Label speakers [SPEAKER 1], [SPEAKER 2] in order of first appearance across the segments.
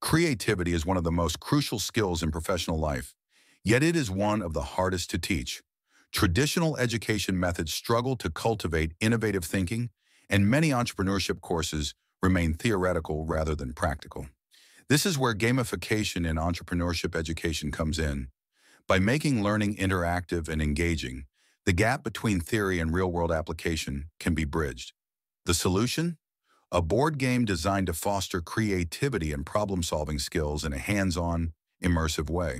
[SPEAKER 1] Creativity is one of the most crucial skills in professional life, yet it is one of the hardest to teach. Traditional education methods struggle to cultivate innovative thinking, and many entrepreneurship courses remain theoretical rather than practical. This is where gamification in entrepreneurship education comes in. By making learning interactive and engaging, the gap between theory and real-world application can be bridged. The solution? A board game designed to foster creativity and problem-solving skills in a hands-on, immersive way.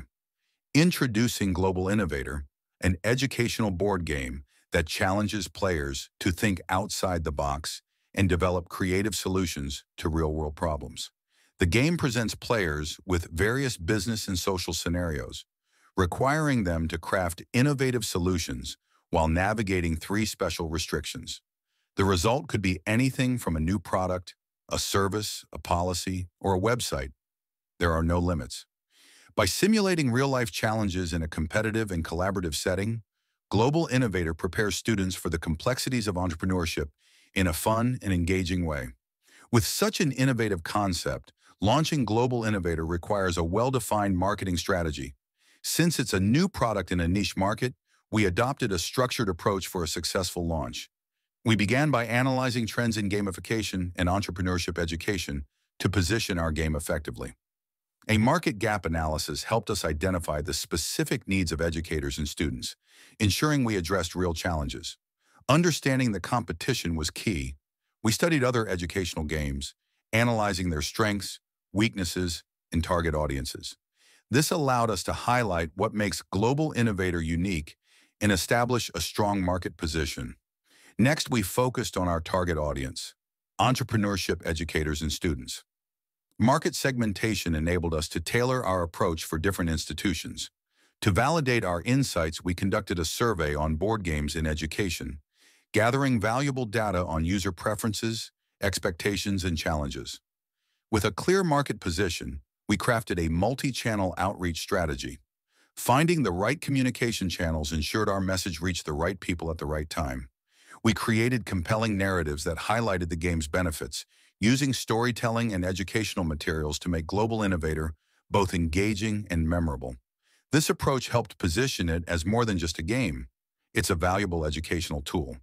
[SPEAKER 1] Introducing Global Innovator, an educational board game that challenges players to think outside the box and develop creative solutions to real-world problems. The game presents players with various business and social scenarios, requiring them to craft innovative solutions while navigating three special restrictions. The result could be anything from a new product, a service, a policy, or a website. There are no limits. By simulating real-life challenges in a competitive and collaborative setting, Global Innovator prepares students for the complexities of entrepreneurship in a fun and engaging way. With such an innovative concept, launching Global Innovator requires a well-defined marketing strategy. Since it's a new product in a niche market, we adopted a structured approach for a successful launch. We began by analyzing trends in gamification and entrepreneurship education to position our game effectively. A market gap analysis helped us identify the specific needs of educators and students, ensuring we addressed real challenges. Understanding the competition was key. We studied other educational games, analyzing their strengths, weaknesses, and target audiences. This allowed us to highlight what makes Global Innovator unique and establish a strong market position. Next, we focused on our target audience, entrepreneurship educators and students. Market segmentation enabled us to tailor our approach for different institutions. To validate our insights, we conducted a survey on board games in education, gathering valuable data on user preferences, expectations, and challenges. With a clear market position, we crafted a multi-channel outreach strategy. Finding the right communication channels ensured our message reached the right people at the right time. We created compelling narratives that highlighted the game's benefits, using storytelling and educational materials to make Global Innovator both engaging and memorable. This approach helped position it as more than just a game. It's a valuable educational tool.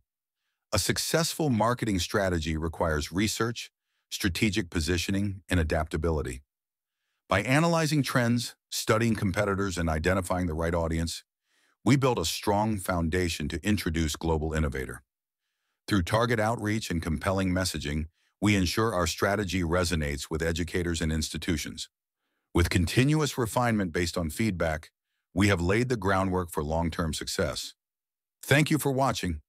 [SPEAKER 1] A successful marketing strategy requires research, strategic positioning, and adaptability. By analyzing trends, studying competitors, and identifying the right audience, we built a strong foundation to introduce Global Innovator. Through target outreach and compelling messaging, we ensure our strategy resonates with educators and institutions. With continuous refinement based on feedback, we have laid the groundwork for long-term success. Thank you for watching.